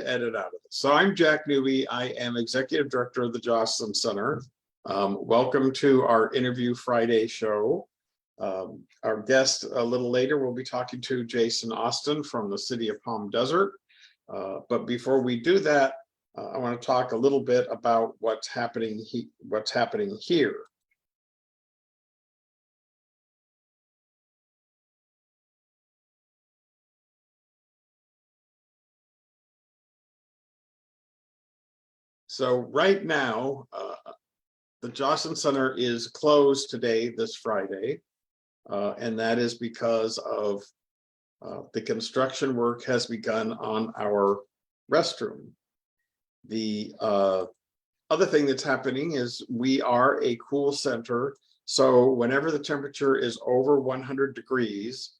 to edit out of it. So I'm Jack Newby. I am Executive Director of the Joslyn Center. Welcome to our Interview Friday show. Our guest a little later will be talking to Jason Austin from the city of Palm Desert. But before we do that, I want to talk a little bit about what's happening here. So right now, the Joslyn Center is closed today, this Friday, and that is because of the construction work has begun on our restroom. The other thing that's happening is we are a cool center, so whenever the temperature is over 100 degrees,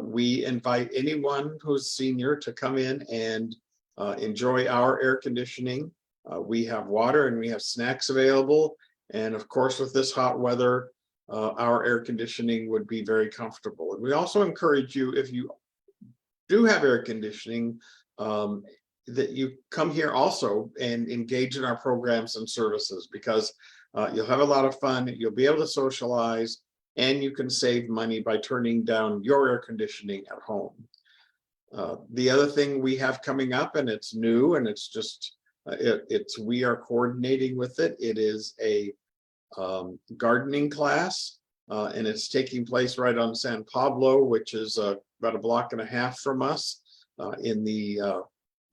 we invite anyone who's senior to come in and enjoy our air conditioning. We have water and we have snacks available. And of course, with this hot weather, our air conditioning would be very comfortable. And we also encourage you, if you do have air conditioning, that you come here also and engage in our programs and services, because you'll have a lot of fun, you'll be able to socialize, and you can save money by turning down your air conditioning at home. The other thing we have coming up, and it's new, and it's just, we are coordinating with it. It is a gardening class, and it's taking place right on San Pablo, which is about a block and a half from us, in the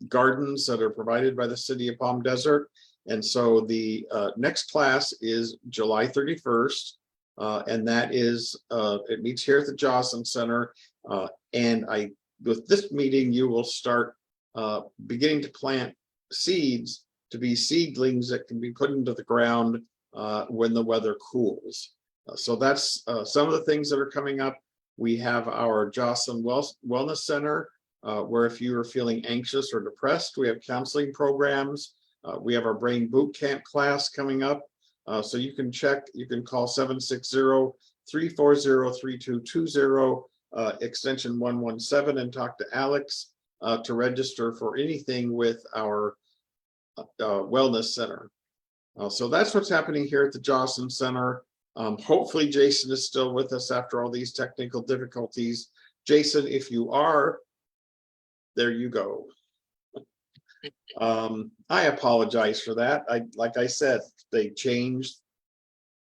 gardens that are provided by the city of Palm Desert. And so the next class is July 31st, and that is, it meets here at the Joslyn Center. And with this meeting, you will start beginning to plant seeds to be seedlings that can be put into the ground when the weather cools. So that's some of the things that are coming up. We have our Joslyn Wellness Center, where if you are feeling anxious or depressed, we have counseling programs. We have our brain boot camp class coming up. So you can call 760-340-3220, extension 117, and talk to Alex to register for anything with our wellness center. So that's what's happening here at the Joslyn Center. Hopefully Jason is still with us after all these technical difficulties. Jason, if you are, there you go. I apologize for that. Like I said, they changed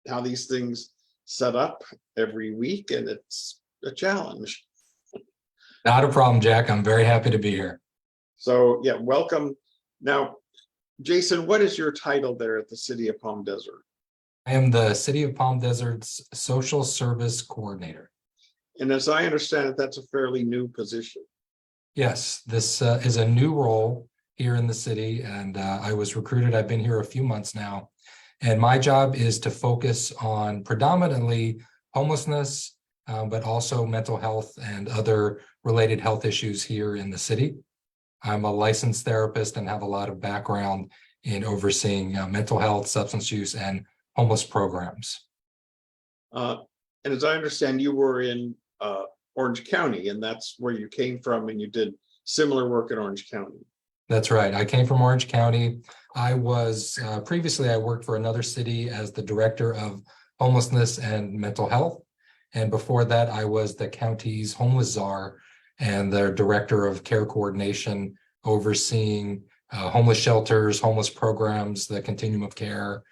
how these things set up every week, and it's a challenge. Not a problem, Jack. I'm very happy to be here. So yeah, welcome. Now, Jason, what is your title there at the City of Palm Desert? I am the City of Palm Desert's Social Service Coordinator. And as I understand it, that's a fairly new position. Yes, this is a new role here in the city, and I was recruited. I've been here a few months now, and my job is to focus on predominantly homelessness, but also mental health and other related health issues here in the city. I'm a licensed therapist and have a lot of background in overseeing mental health, substance use, and homeless programs. And as I understand, you were in Orange County, and that's where you came from, and you did similar work in Orange County. That's right. I came from Orange County. I was previously, I worked for another city as the director of homelessness and mental health. And before that, I was the county's homeless czar and the director of care coordination, overseeing homeless shelters, homeless programs, the continuum of care,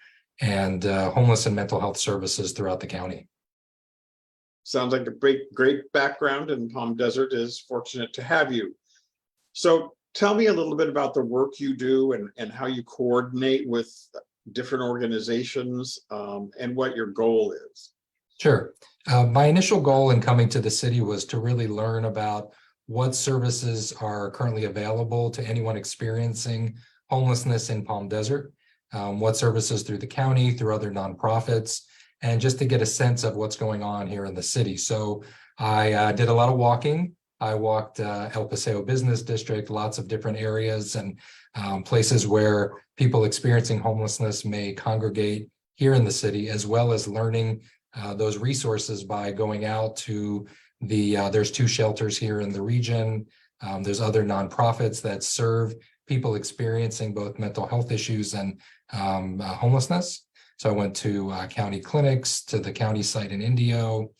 and homeless and mental health services throughout the county. Sounds like a great background, and Palm Desert is fortunate to have you. So tell me a little bit about the work you do and how you coordinate with different organizations, and what your goal is. Sure. My initial goal in coming to the city was to really learn about what services are currently available to anyone experiencing homelessness in Palm Desert, what services through the county, through other nonprofits, and just to get a sense of what's going on here in the city. So I did a lot of walking. I walked El Paseo Business District, lots of different areas and places where people experiencing homelessness may congregate here in the city, as well as learning those resources by going out to there's 2 shelters here in the region. There's other nonprofits that serve people experiencing both mental health issues and homelessness. So I went to county clinics, to the county site in Indio.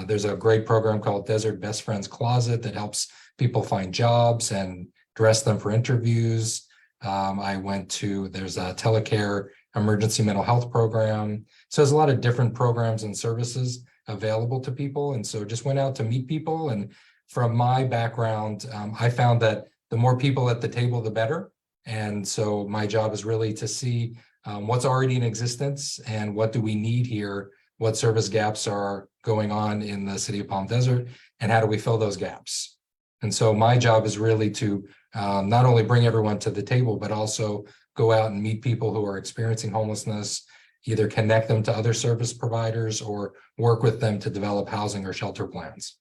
There's a great program called Desert Best Friends Closet that helps people find jobs and dress them for interviews. There's a telecare emergency mental health program. So there's a lot of different programs and services available to people. And so just went out to meet people. And from my background, I found that the more people at the table, the better. And so my job is really to see what's already in existence and what do we need here, what service gaps are going on in the city of Palm Desert, and how do we fill those gaps. And so my job is really to not only bring everyone to the table, but also go out and meet people who are experiencing homelessness, either connect them to other service providers or work with them to develop housing or shelter plans.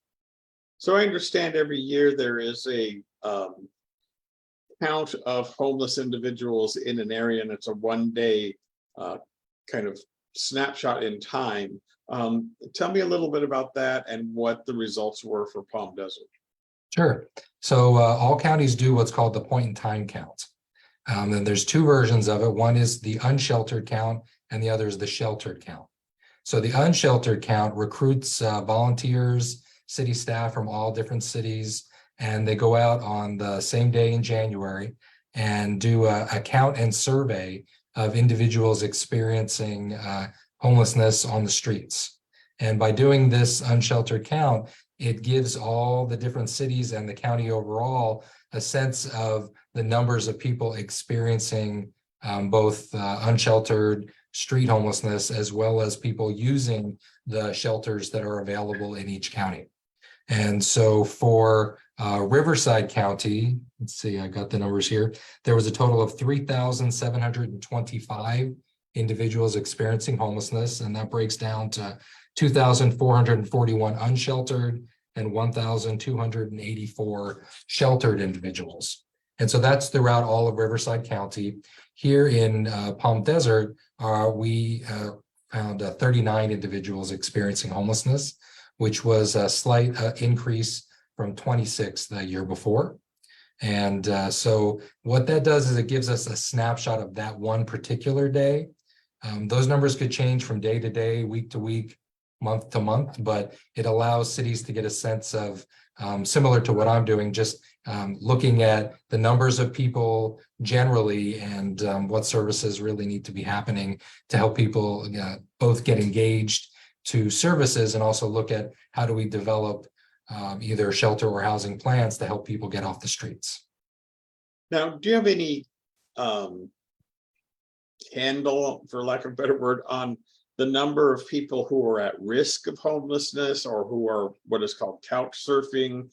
So I understand every year there is a count of homeless individuals in an area, and it's a one-day kind of snapshot in time. Tell me a little bit about that and what the results were for Palm Desert. Sure. So all counties do what's called the point in time count. And there's two versions of it. One is the unsheltered count and the other is the sheltered count. So the unsheltered count recruits volunteers, city staff from all different cities, and they go out on the same day in January and do a count and survey of individuals experiencing homelessness on the streets. And by doing this unsheltered count, it gives all the different cities and the county overall a sense of the numbers of people experiencing both unsheltered street homelessness, as well as people using the shelters that are available in each county. And so for Riverside County, let's see, I got the numbers here. There was a total of 3,725 individuals experiencing homelessness, and that breaks down to 2,441 unsheltered and 1,284 sheltered individuals. And so that's throughout all of Riverside County. Here in Palm Desert, we found 39 individuals experiencing homelessness, which was a slight increase from 26 the year before. And so what that does is it gives us a snapshot of that one particular day. Those numbers could change from day to day, week to week, month to month, but it allows cities to get a sense of, similar to what I'm doing, just looking at the numbers of people generally and what services really need to be happening to help people both get engaged to services and also look at how do we develop either shelter or housing plans to help people get off the streets. Now, do you have any handle, for lack of a better word, on the number of people who are at risk of homelessness or who are what is called couch surfing,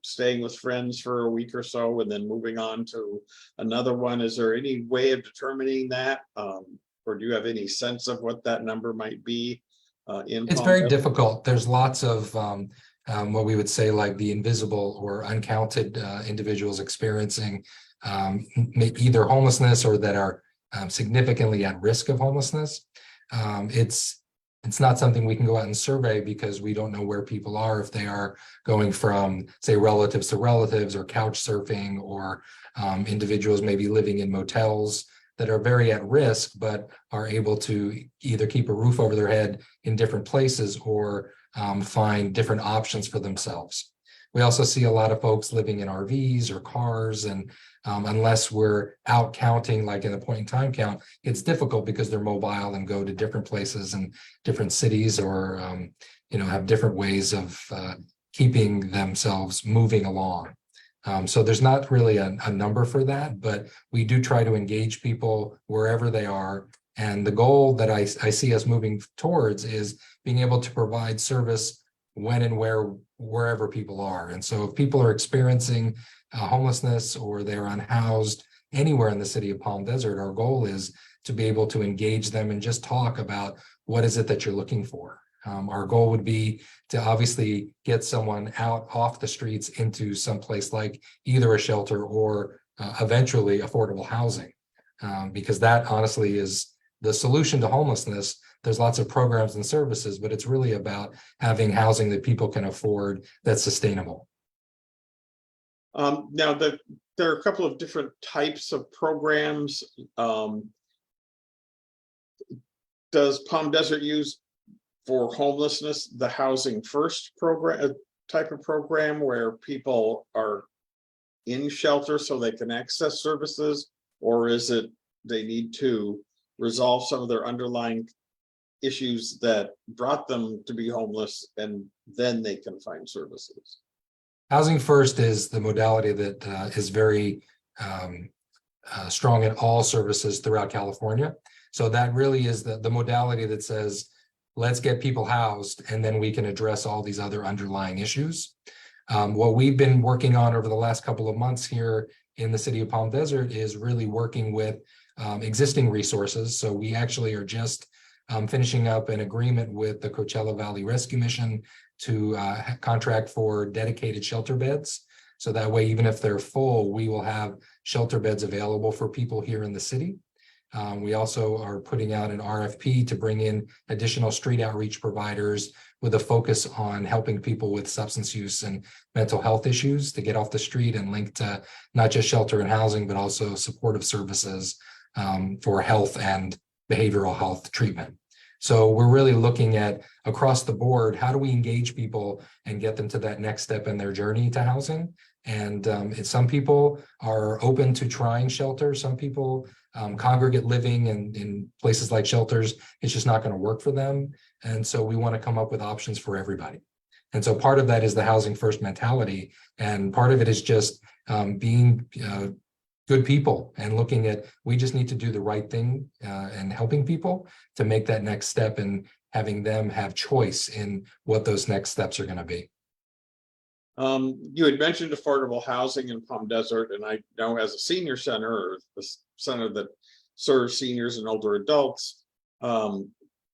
staying with friends for a week or so and then moving on to another one? Is there any way of determining that? Or do you have any sense of what that number might be? It's very difficult. There's lots of what we would say like the invisible or uncounted individuals experiencing either homelessness or that are significantly at risk of homelessness. It's not something we can go out and survey because we don't know where people are, if they are going from, say, relatives to relatives or couch surfing, or individuals maybe living in motels that are very at risk, but are able to either keep a roof over their head in different places or find different options for themselves. We also see a lot of folks living in RVs or cars, and unless we're out counting, like in the point in time count, it's difficult because they're mobile and go to different places and different cities, or have different ways of keeping themselves moving along. So there's not really a number for that, but we do try to engage people wherever they are. And the goal that I see us moving towards is being able to provide service when and wherever people are. And so if people are experiencing homelessness or they're unhoused anywhere in the city of Palm Desert, our goal is to be able to engage them and just talk about what is it that you're looking for. Our goal would be to obviously get someone out off the streets into some place like either a shelter or eventually affordable housing, because that honestly is the solution to homelessness. There's lots of programs and services, but it's really about having housing that people can afford that's sustainable. Now, there are a couple of different types of programs. Does Palm Desert use for homelessness the Housing First program, type of program where people are in shelter so they can access services? Or is it they need to resolve some of their underlying issues that brought them to be homeless and then they can find services? Housing First is the modality that is very strong in all services throughout California. So that really is the modality that says, let's get people housed, and then we can address all these other underlying issues. What we've been working on over the last couple of months here in the city of Palm Desert is really working with existing resources. So we actually are just finishing up an agreement with the Coachella Valley Rescue Mission to contract for dedicated shelter beds. So that way, even if they're full, we will have shelter beds available for people here in the city. We also are putting out an RFP to bring in additional street outreach providers with a focus on helping people with substance use and mental health issues to get off the street and link to not just shelter and housing, but also supportive services for health and behavioral health treatment. So we're really looking at across the board, how do we engage people and get them to that next step in their journey to housing? And some people are open to trying shelter. Some people congregate living in places like shelters, it's just not going to work for them. And so we want to come up with options for everybody. And so part of that is the Housing First mentality. And part of it is just being good people and looking at, we just need to do the right thing and helping people to make that next step and having them have choice in what those next steps are going to be. You had mentioned affordable housing in Palm Desert, and I know as a senior center, or the center that serves seniors and older adults,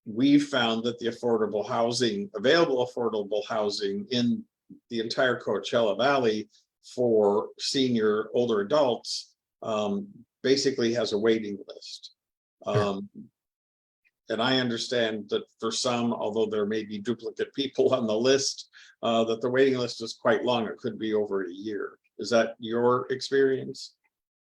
we've found that the available affordable housing in the entire Coachella Valley for senior older adults basically has a waiting list. Sure. And I understand that for some, although there may be duplicate people on the list, that the waiting list is quite long. It could be over a year. Is that your experience?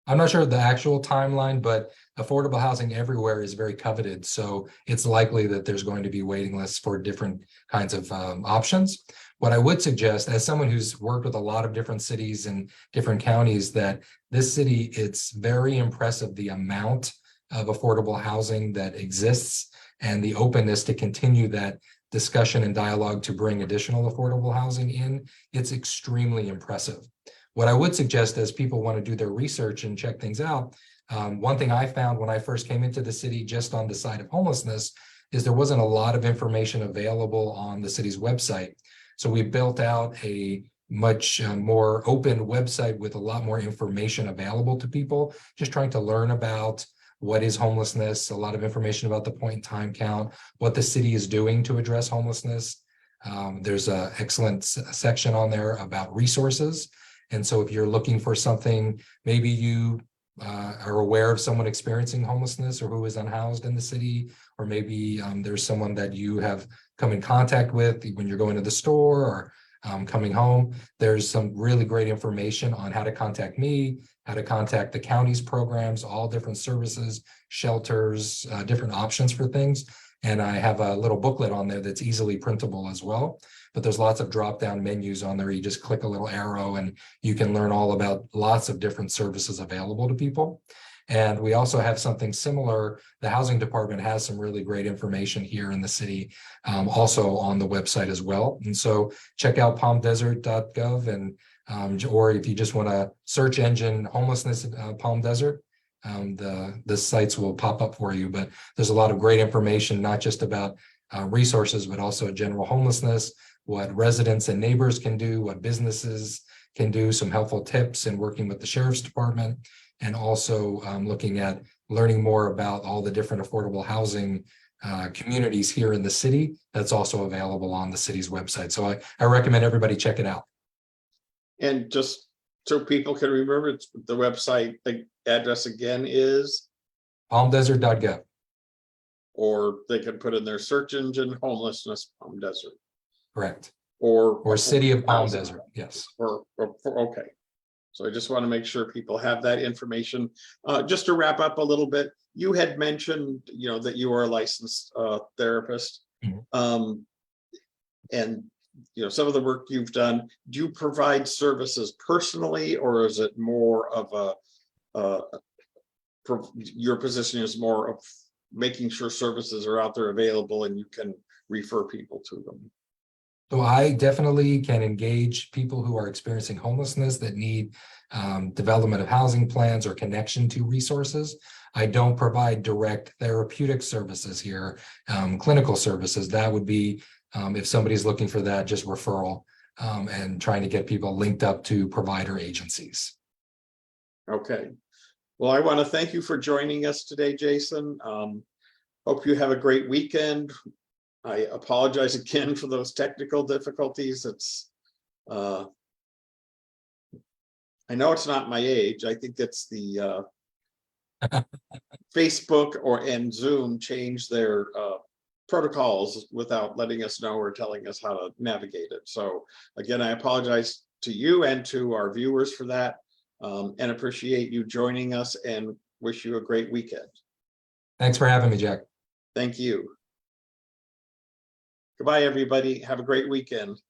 I'm not sure the actual timeline, but affordable housing everywhere is very coveted. So it's likely that there's going to be waiting lists for different kinds of options. What I would suggest, as someone who's worked with a lot of different cities and different counties, that this city, it's very impressive the amount of affordable housing that exists and the openness to continue that discussion and dialogue to bring additional affordable housing in. It's extremely impressive. What I would suggest as people want to do their research and check things out, one thing I found when I first came into the city just on the side of homelessness is there wasn't a lot of information available on the city's website. So we built out a much more open website with a lot more information available to people, just trying to learn about what is homelessness, a lot of information about the point in time count, what the city is doing to address homelessness. There's an excellent section on there about resources. And so if you're looking for something, maybe you are aware of someone experiencing homelessness or who is unhoused in the city, or maybe there's someone that you have come in contact with when you're going to the store or coming home, there's some really great information on how to contact me, how to contact the county's programs, all different services, shelters, different options for things. And I have a little booklet on there that's easily printable as well. But there's lots of drop-down menus on there. You just click a little arrow and you can learn all about lots of different services available to people. And we also have something similar. The housing department has some really great information here in the city, also on the website as well. And so check out palmdesert.gov, and or if you just want to search engine homelessness Palm Desert, the sites will pop up for you. But there's a lot of great information, not just about resources, but also general homelessness, what residents and neighbors can do, what businesses can do, some helpful tips in working with the sheriff's department, and also looking at learning more about all the different affordable housing communities here in the city. That's also available on the city's website. So I recommend everybody check it out. And just so people can remember, it's the website, the address again is? palmdesert.gov. Or they can put in their search engine, homelessness Palm Desert. Correct. Or City of Palm housing. Desert, yes. Okay. So I just want to make sure people have that information. Just to wrap up a little bit, you had mentioned, that you are a licensed therapist. Mhm. And some of the work you've done, do you provide services personally, or is it more of your position is more of making sure services are out there available and you can refer people to them? So I definitely can engage people who are experiencing homelessness that need development of housing plans or connection to resources. I don't provide direct therapeutic services here, clinical services. That would be if somebody's looking for that, just referral and trying to get people linked up to provider agencies. Okay. Well, I want to thank you for joining us today, Jason. Hope you have a great weekend. I apologize again for those technical difficulties. It's I know it's not my age. I think it's the Facebook and Zoom changed their protocols without letting us know or telling us how to navigate it. So again, I apologize to you and to our viewers for that, and appreciate you joining us, and wish you a great weekend. Thanks for having me, Jack. Thank you. Goodbye, everybody. Have a great weekend.